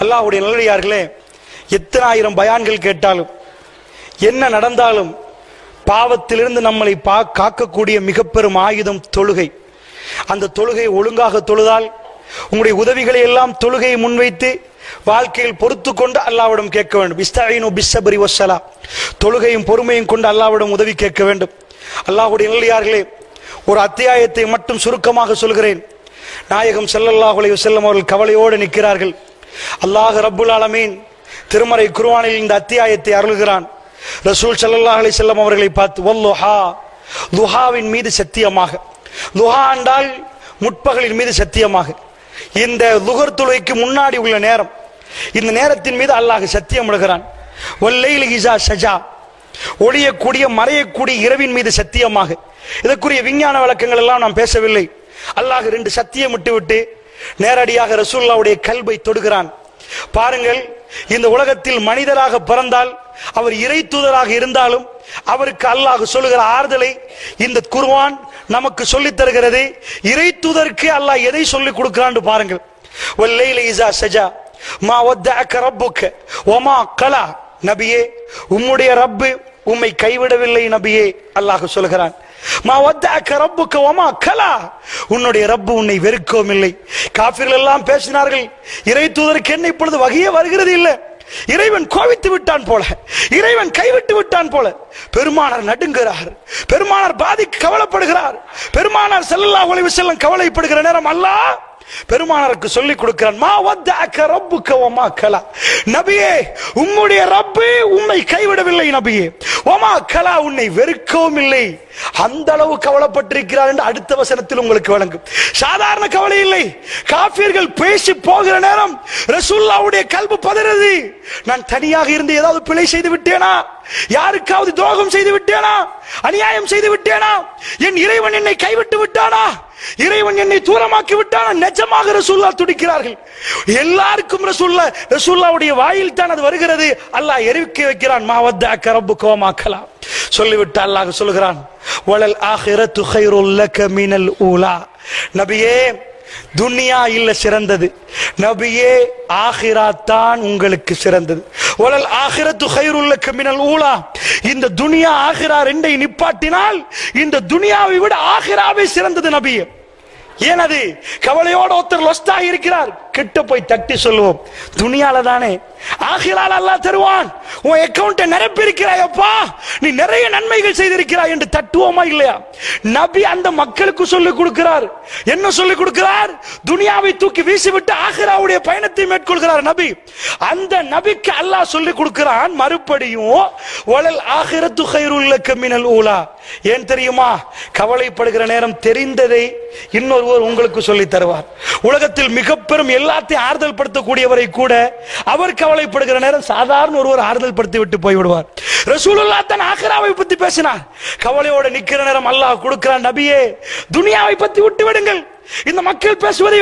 அல்லாஹ்வுடைய நல்லடியார்களே, எத்தனை ஆயிரம் பயான்கள் கேட்டாலும் என்ன நடந்தாலும் பாவத்திலிருந்து நம்மளை காக்கக்கூடிய மிக பெரும் ஆயுதம் தொழுகை. அந்த தொழுகை ஒழுங்காக தொழுதால் உங்களுடைய உதவிகளை எல்லாம் தொழுகையை முன்வைத்து வாழ்க்கையில் பொறுத்து கொண்டு அல்லாஹ்விடம் கேட்க வேண்டும். இஸ்தஈனு பிஸ்ஸப்ரி வஸ்ஸலா, தொழுகையும் பொறுமையும் கொண்டு அல்லாஹ்விடம் உதவி கேட்க வேண்டும். அல்லாஹ்வுடைய நல்லடியார்களே, ஒரு அத்தியாயத்தை மட்டும் சுருக்கமாக சொல்கிறேன். நாயகம் ஸல்லல்லாஹு அலைஹி வஸல்லம் அவர்கள் கவலையோடு நிற்கிறார்கள். அல்லாஹ் ரப்புல் ஆலமீன் திருமறை குர்ஆனில் இந்த அத்தியாயத்தை அருள்கிறான். ரசூல் ஸல்லல்லாஹு அலைஹி வஸல்லம் அவர்களை பார்த்து வல்லுஹா, துஹாவின் மீது சத்தியமாக, துஹா என்றால் முற்பகலின் மீது சத்தியமாக, இந்த லுஹர் தொழுகைக்கு முன்னாடி உள்ள நேரம், இந்த நேரத்தின் மீது அல்லாஹ் சத்தியம் இடுகிறான். வல்லைலி இஸா ஸஜா, ஒளியக்கூடிய மறையக்கூடிய இரவின் மீது சத்தியமாக. இதற்குரிய விஞ்ஞான விளக்கங்கள் எல்லாம் நாம் பேசவில்லை. அல்லாஹ் ரெண்டு சத்தியம் விட்டு நேரடியாக ரசூலுல்லாஹ்வுடைய கல்பை தொடுகிறான். பாருங்கள், இந்த உலகத்தில் மனிதராக பிறந்தால் அவர் இறை தூதராக இருந்தாலும் அவருக்கு அல்லாஹ் சொல்லுகிற ஆறுதலை இந்த குர்ஆன் நமக்கு சொல்லித் தருகிறது. இறை தூதருக்கு அல்லாஹ் எதை சொல்லிக் கொடுக்கிறான் பாருங்கள். வல்லைலி இஸா ஸஜா மா வத்தஅக ரப்புக வமா கலா, நபியே உம்முடைய ரப்பு உம்மை கைவிடவில்லை நபியே. அல்லாஹ் சொல்கிறான் மா வத்தஅக ரப்புக வமா கலா, உன்னுடைய ரப்பு உன்னை வெறுக்கவும் இல்லை. காஃபிர்கள் எல்லாம் பேசினார்கள், இறை தூதருக்கு என்ன இப்பொழுது வகையே வருகிறது இல்லை, இறைவன் கோவித்து விட்டான் போல, இறைவன் கைவிட்டு விட்டான் போல. பெருமானார் நடுங்குகிறார், பெருமானார் பாதிக்கு கவலைப்படுகிறார். பெருமானார் ஸல்லல்லாஹு அலைஹி வஸல்லம் கவலைப்படுகிற நேரம் அல்லாஹ் பெருமானாருக்கு சொல்லிக் கொடுக்கிறான், மா வத்தஅக ரப்புக வமா கலா, நபியே உம்முடைய ரப்பு உம்மை கைவிடவில்லை நபியே, வமா கலா உன்னை வெறுக்கவும் இல்லை. அந்த அளவு கவலைப்பட்டிருக்கிறார் என்று அடுத்த வசனத்தில் உங்களுக்கு வழங்கும். சாதாரண கவலை இல்லை. காஃபிர்கள் பேசி போகிற நேரம் ரசூலுல்லாஹ்வுடைய கல்பு பதறுது. நான் தனியாக இருந்து ஏதாவது பிழை செய்து விட்டேனா, யாருக்காவது துரோகம் செய்து விட்டேனா, அநியாயம் செய்து விட்டேனா, என் இறைவன் என்னை கைவிட்டு விட்டானா, இறைவன் என்னை தூரமாக்கி விட்டானா? நிஜமாக ரசூலுல்லாஹ் துடிக்கிறார்கள். எல்லாருக்கும் ரசூலுல்லாஹ்வுடைய வாயில் தான் அது வருகிறது. அல்லாஹ் எரிக்கை வைக்கிறான், மா வத்தஅக ரப்புக வமா கலா. சொல்லிவிட்டு அல்லாஹ் சொல்கிறான், வலல் ஆகிரத்து கைருல் லக மினல் ஊலா, நபியே துனியா இல்ல சிறந்தது, நபியே ஆகிரா தான் உங்களுக்கு சிறந்தது. வலல் ஆகிரத்து கைருல் லக மினல் ஊலா, இந்த துனியா ஆகிரா ரெண்டை நிப்பாட்டினால் இந்த துனியாவை விட ஆகிராவே சிறந்தது நபியே. ஏனது கவலையோடு ஒருத்தர் லொஸ்டா இருக்கிறார், கிட்ட போய் தட்டி சொல்லுவோம், துனியால தானே, ஆகிரால அல்லாஹ் தருவான், உன் அக்கவுண்ட்டை நிரப்பி இருக்கிறாயப்பா, நீ நிறைய நன்மைகள் செய்திருக்கிறாய் என்று தட்டுவோமா இல்லையா? நபி அந்த மக்களுக்கு சொல்லிக் கொடுக்கிறார். என்ன சொல்லிக் கொடுக்கிறார்? துனியாவை தூக்கி வீசிவிட்டு ஆகிராவுடைய பயணத்தை மேற்கொள்கிறார் நபி. அந்த நபிக்கு அல்லாஹ் சொல்லிக் கொடுக்கிறான் மறுபடியும், வலல் ஆகிரத்து கைருல் லக மினல் ஊலா. ஏன் தெரியுமா? கவலைப்படுகிற நேரம் தெரிந்ததை இன்னொருவர் உங்களுக்கு சொல்லி தருவார். உலகத்தில் மிக பெரும் எல்லாத்தையும் ஆறுதல் படுத்தக்கூடியவரை கூட அவர் கவலைப்படுகிற நேரம் சாதாரண ஒருவர் ஆறுதல் படுத்தி விட்டு போய்விடுவார். ரசூலுல்லாஹ் தான் ஆகிராவை பத்தி பேசினார். கவலையோட நிக்கிற நேரம் அல்லாஹ் கொடுக்கிறான், நபியே துனியாவை பத்தி விட்டு விடுங்கள், இந்த மக்கள் பேசுவதை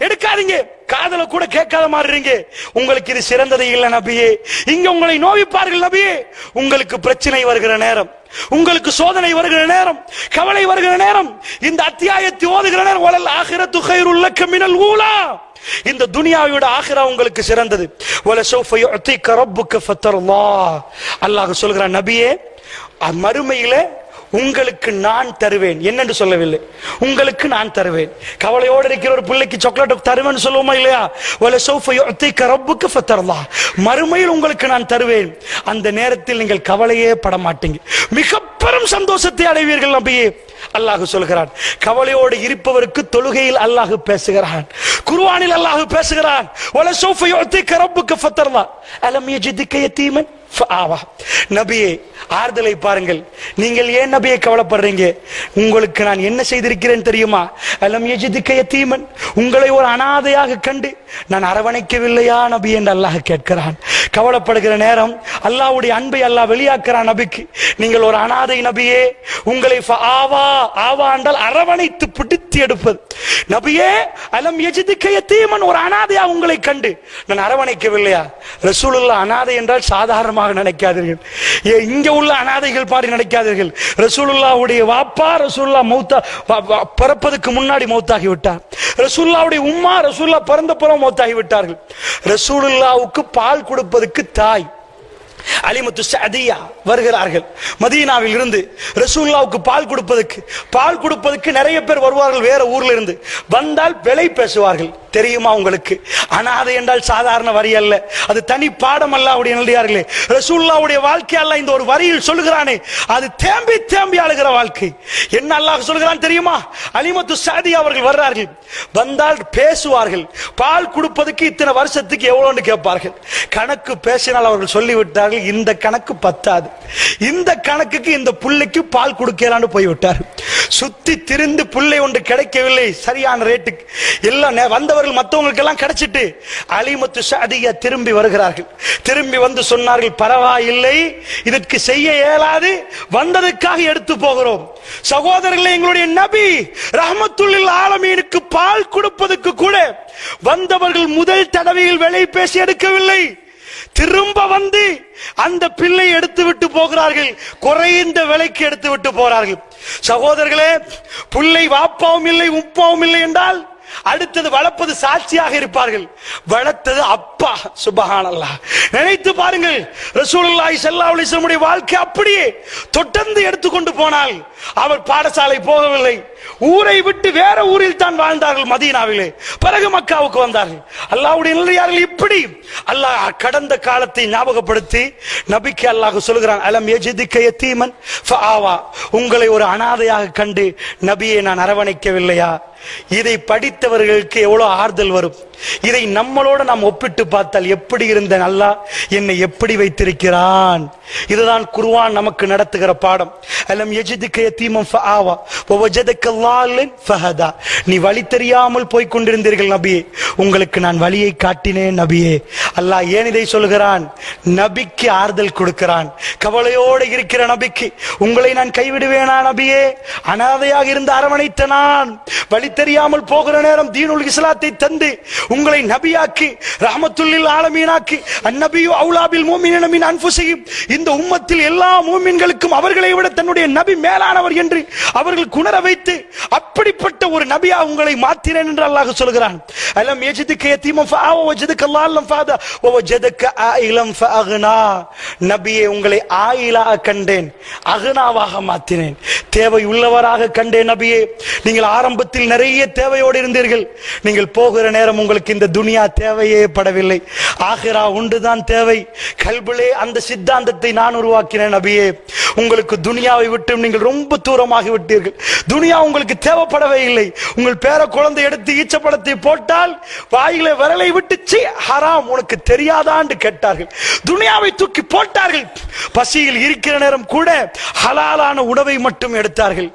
எடுக்காதீங்க, காதல கூட கேட்காத மாறுறீங்க, உங்களுக்கு இது சிறந்தது இல்லை நபியே. இங்க உங்களை நோவிப்பார்கள் நபியே. உங்களுக்கு பிரச்சனை வருகிற நேரம், உங்களுக்கு சோதனை வருகிற நேரம், கவலை வருகிற நேரம், இந்த அத்தியாயத்தை ஓதுகிற நேரம், வலல் ஆகிரத்து கைருல் லக மினல் ஊலா, இந்த துனியாவை விட ஆகிரா உங்களுக்கு சிறந்தது. வல சௌஃப யுஅதிக ரப்புக ஃபதர்லாஹ், அல்லாஹ் சொல்கிறான், நபியே மறுமையில உங்களுக்கு நான் தருவேன். என்னென்று சொல்லவில்லை, உங்களுக்கு நான் தருவேன். கவலையோடு இருக்கிற ஒரு பிள்ளைக்கு சாக்லேட் தருவேன் சொல்லுவோமா இல்லையா? வல சௌஃப யுஅதிக ரப்புக ஃபதர்லாஹ், மறுமையில் உங்களுக்கு நான் தருவேன். அந்த நேரத்தில் நீங்கள் கவலையே பட மாட்டீங்க, மிக பெரும் சந்தோஷத்தை அடைவீர்கள் நபியே. அல்லாஹ் சொல்கிறான், கவலையோடு இருப்பவருக்கு தொழுகையில் அல்லாஹ் பேசுகிறான், குர்ஆனில் அல்லாஹ் பேசுகிறான். வல சௌஃப யுஅதிக ரப்புக ஃபதர்லாஹ் அலம் யஜிதுக யதீமன் ஃபஆவா. நபியே ஆறுதலை பாருங்கள். நீங்கள் ஏன் நபியை கவலைப்படுறீங்க? உங்களுக்கு நான் என்ன செய்திருக்கிறேன் தெரியுமா? அலம் யஜிதுக யதீமன், உங்களை ஒரு அனாதையாக கண்டு நான் அரவணைக்கவில்லையா நபி என்று அல்லாஹ் கேட்கிறான். கவலைப்படுகிற நேரம் அல்லாஹ்வுடைய அன்பை அல்லாஹ் வெளியாக்குறான் நபிக்கு. நீங்கள் ஒரு அனாதை நபியே, உங்களை ஃபஆவா, ஆவா என்றால் அரவணைத்து பிடித்து எடுப்பது. நபியே அலம் யஜிதுக யதீமன், ஒரு அனாதையா உங்களை கண்டு நான் அரவணைக்கவில்லையா? ரசூலுல்லாஹ் அனாதை என்றால் சாதாரண பாடமாக நினைக்காதீர்கள். இங்க உள்ள அனாதைகள் பாடி நினைக்காதீர்கள். ரசூலுல்லாஹ்வுடைய வாப்பா ரசூலுல்லாஹ் மௌத்தா பிறப்பதற்கு முன்னாடி மௌத்தாகி விட்டார். ரசூலுல்லாஹ்வுடைய உம்மா ரசூலுல்லாஹ் பிறந்த பிறகு மௌத்தாகி விட்டார்கள். ரசூலுல்லாஹ்வுக்கு பால் கொடுப்பதற்கு தாய் அலிமத்து சஅதியா வருகிறார்கள். மதீனாவில் இருந்து ரசூலுல்லாஹ்வுக்கு பால் கொடுப்பதற்கு நிறைய பேர் வருவார்கள். வேற ஊர்ல இருந்து வந்தால் விலை பேசுவார்கள். தெரியுமா உங்களுக்கு? அனாதை என்றால் சாதாரண வரி அல்ல, அது தனி பாடம் அல்ல. அப்படி நல்லடியார்களே, ரசூலுல்லாஹ்வுடைய வாழ்க்கை அல்லாஹ் இந்த ஒரு வரியில் சொல்கிறானே, அது தேம்பி தேம்பி அழுகிற வாழ்க்கை. என்ன அல்லாஹ் சொல்கிறான் தெரியுமா? அலிமத்து சஅதியா அவர்கள் வர்றார்கள். வந்தால் பேசுவார்கள். பால் கொடுப்பதற்கு இத்தனை வருஷத்துக்கு எவ்வளவுன்னு கேட்பார்கள். கணக்கு பேசினால் அவர்கள் சொல்லிவிட்டார்கள், இந்த கணக்கு பத்தாது, இந்த கணக்குக்கு இந்த புள்ளைக்கு பால் கொடுக்கலான்னு போய்விட்டார். சுத்தி திரிந்து புள்ளை ஒன்று கிடைக்கவில்லை சரியான ரேட்டுக்கு. எல்லாம் வந்தவர்கள் மற்றவங்களுக்கு எல்லாம் கிடைச்சிட்டு அலிமத்து சஅதியா திரும்பி வருகிறார்கள். திரும்பி வந்து சொன்னார்கள், பரவாயில்லை, இதற்கு செய்ய இயலாது, வந்ததுக்காக எடுத்து போகிறோம். சகோதரர்களே, எங்களுடைய நபி ரஹ்மத்துல் ஆலமீனுக்கு பால் கொடுப்பதற்கு கூட வந்தவர்கள் முதல் தடவையில் விலை பேசி எடுக்கவில்லை. திரும்ப வந்து அந்த பிள்ளை எடுத்து விட்டு போகிறார்கள். குறைந்த விலைக்கு எடுத்து விட்டு போறார்கள். சகோதரர்களே, பிள்ளை வாப்பாவும் இல்லை உப்பாவும் இல்லை என்றால் அடுத்தது வளர்ப்பது சாட்சியாக இருப்பார்கள். வளர்த்தது அப்பா. சுப்ஹானல்லாஹ். நினைத்து பாருங்கள், ரசூலுல்லாஹி ஸல்லல்லாஹு அலைஹி வஸல்லம் வாழ்க்கை அப்படியே தொடர்ந்து எடுத்துக்கொண்டு போனால் அவர் பாடசாலை போகவில்லை. ஊரை விட்டு வேற ஊரில் தான் வாழ்ந்தார்கள், மதீனாவிலே. பிறகு மக்காவுக்கு வந்தார்கள். அல்லாஹ்வுடைய நல்லடியார்கள் இப்படி அல்லாஹ் கடந்த காலத்தை ஞாபகப்படுத்தி நபிக்கு அல்லாஹ் சொல்கிறான், அலம் யஜிதுக யதீமன் ஃபஆவா, உங்களை ஒரு அனாதையாக கண்டு நபியை நான் அரவணைக்கவில்லையா? இதை படித்தவர்களுக்கு எவ்வளவு ஆறுதல் வரும். இதை நம்மளோட நாம் ஒப்பிட்டு பார்த்தால் எப்படி இருந்த அல்லாஹ் என்னை எப்படி வைத்திருக்கிறான். இதுதான் குர்ஆன் நமக்கு நடத்துகிற பாடம். அலம் யஜிதுக யதீமன் ஃபஆவா வவஜதக லால்லன் ஃபஹதா, நீ வழி தெரியாமல் போய் கொண்டிருந்தீர்கள் நபியே, உங்களுக்கு நான் வழியை காட்டினேன் நபியே. அல்லாஹ் ஏன் இதை சொல்கிறான்? நபிக்கு ஆறுதல் கொடுக்கிறான். கவலையோடு இருக்கிற நபிக்கு, உங்களை நான் கைவிடுவேனா நபியே? அனாதையாக இருந்து அரவணைத்த நான், வழி தெரியாமல் போகிற நேரம் தீனுல் இஸ்லாத்தை தந்து உங்களை நபியாக்கி ரஹ்மத்துல் ஆலமீனாக்கி, அந்நபியு அவுலா பில் முஃமினீன மின் அன்ஃபுஸிஹிம், இந்த உம்மத்தில் எல்லா மூமின்களுக்கும் அவர்களை விட தன்னுடைய நபி மேலானவர் என்று அவர்கள் குணர வைத்து அப்படிப்பட்ட ஒரு நபியா உங்களை மாற்றினேன் என்று அல்லாஹ் சொல்கிறான். அலம் யஜிதுக யதீமன் ஃபஆவா வஜதக லால்லன் ஃபஹதா வவஜதக ஆயிலன் ஃபஅக்னா, நபியே உங்களை ஆயிலாக கண்டேன், அக்னாவாக மாற்றினேன், தேவை உள்ளவராக கண்டேன் நபியே. நீங்கள் ஆரம்பத்தில் நிறைய தேவையோடு இருந்தீர்கள். நீங்கள் போகிற நேரம் உங்களுக்கு இந்த துனியா தேவையே படவில்லை, ஆகிரா உண்டுதான் தேவை. கல்பிலே அந்த சித்தாந்தத்தை நான் உருவாக்கினேன் நபியே. உங்களுக்கு துனியாவை விட்டு நீங்கள் ரொம்ப தூரமாகி விட்டீர்கள். துனியா உங்களுக்கு தேவைப்படவே இல்லை. உங்கள் பேர குழந்தை எடுத்து ஈச்சப்பழத்தை போட்டால் வாயிலே விரலை விட்டு சீ ஹராம் உனக்கு தெரியாதான்னு கேட்டார்கள். துனியாவை தூக்கி போட்டார்கள். பசியில் இருக்கிற நேரம் கூட ஹலாலான உணவை மட்டும் எடுத்தார்கள்.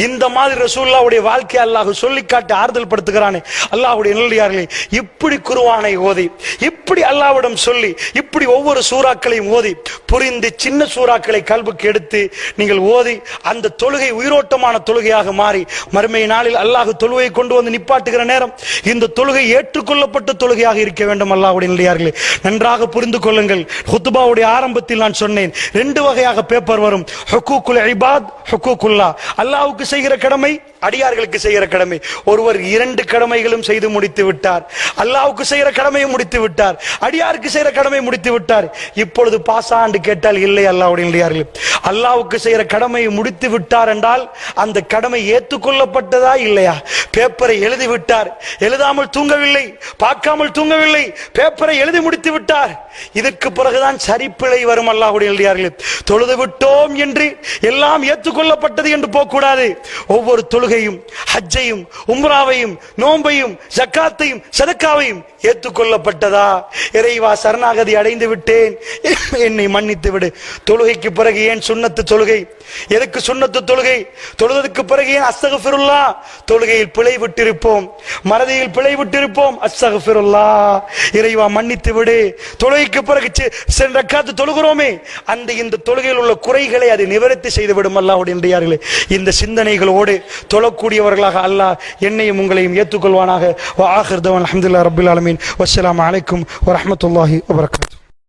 இந்த மாதிரி ரசூலுல்லாஹ்வுடைய வாழ்க்கை அல்லாஹ் சொல்லி காட்டி ஆறுதல் படுத்துகிறானே. அல்லாஹ்வுடைய நல்லடியார்களே, இப்படி குர்ஆனை ஓதி, இப்படி அல்லாஹ்விடம் சொல்லி, இப்படி ஒவ்வொரு சூறாக்களையும் ஓதி புரிந்து சின்ன சூறாக்களை கல்புக்கு எடுத்து நீங்கள் ஓதி அந்த தொழுகை உயிரோட்டமான தொழுகையாக மாறி மறுமை நாளில் அல்லாஹ் தொழுகை கொண்டு வந்து நிப்பாட்டுகிற நேரம் இந்த தொழுகை ஏற்றுக்கொள்ளப்பட்ட தொழுகையாக இருக்க வேண்டும். அல்லாஹ்வுடைய நல்லடியார்களே, நன்றாக புரிந்து கொள்ளுங்கள். ஹுத்பாவுடைய ஆரம்பத்தில் நான் சொன்னேன், 2 வகையாக பேப்பர் வரும். ஹுக்கூக்குல் இபாத், ஹுக்கூக்குல்லாஹ். அல்லாஹ்வுக்கு செய்கிற கடமை, அடியார்களுக்கு செய்கிற கடமை. ஒருவர் 2 கடமைகளும் செய்து முடித்து விட்டார். அல்லாஹ்வுக்கு செய்கிற கடமையை முடித்து விட்டார், அடியாருக்கு செய்கிற கடமை முடித்து விட்டார். இப்பொழுது பாசாண்டு கேட்டால் இல்லை. அல்லாஹ்வுடைய நல்லடியார்களே, அல்லாஹ்வுக்கு செய்கிற கடமையை முடித்து விட்டார் என்றால் அந்த கடமை ஏற்றுக்கொள்ளப்பட்டதா இல்லையா? பேப்பரை எழுதி விட்டார், எழுதாமல் தூங்கவில்லை, பார்க்காமல் தூங்கவில்லை, பேப்பரை எழுதி முடித்து விட்டார். இதற்கு பிறகுதான் சரிப்பிழை வரும். அல்லாஹ்வுடைய நல்லடியார்களே, தொழுது விட்டோம் என்று எல்லாம் ஏற்றுக்கொள்ளப்பட்டது என்று போகக்கூடாது. ஒவ்வொரு தொழுகையும், ஹஜ்ஜையும், உம்ராவையும், நோன்பையும், ஜக்காத்தையும், சதக்காவையும் ஏற்றுக்கொள்ளப்பட்டதா? இறைவா சரணாகதி அடைந்து விட்டேன், என்னை மன்னித்து விடு. தொழுகைக்கு பிறகு ஏன் சுன்னத்து தொழுகை? எதுக்கு சுன்னத்து தொழுகை? தொழுதற்கு பிறகு ஏன் அஸ்தக்ஃபிருல்லாஹ்? தொழுகையில் பிழை விட்டிருப்போம், மறதியில் பிழை விட்டிருப்போம், அஸ்தக்ஃபிருல்லாஹ், இறைவா மன்னித்து விடு. தொழுகைக்கு பிறகு ரக்காத்து தொழுகிறோமே, அந்த இந்த தொழுகையில் உள்ள குறைகளை அது நிவர்த்தி செய்து விடும். அல்லாஹ்வுடைய நல்லடியார்களே, இந்த சிந்தனைகளோடு தொழக்கூடியவர்களாக அல்லாஹ் என்னையும் உங்களையும் ஏற்றுக்கொள்வானாக. வ ஆகிர் தஅவானா அல்ஹம்துலில்லாஹி ரப்பில் ஆலமீன். வஸ்ஸலாமு அலைக்கும் வரஹ்மத்துல்லாஹி வபரகாத்துஹு.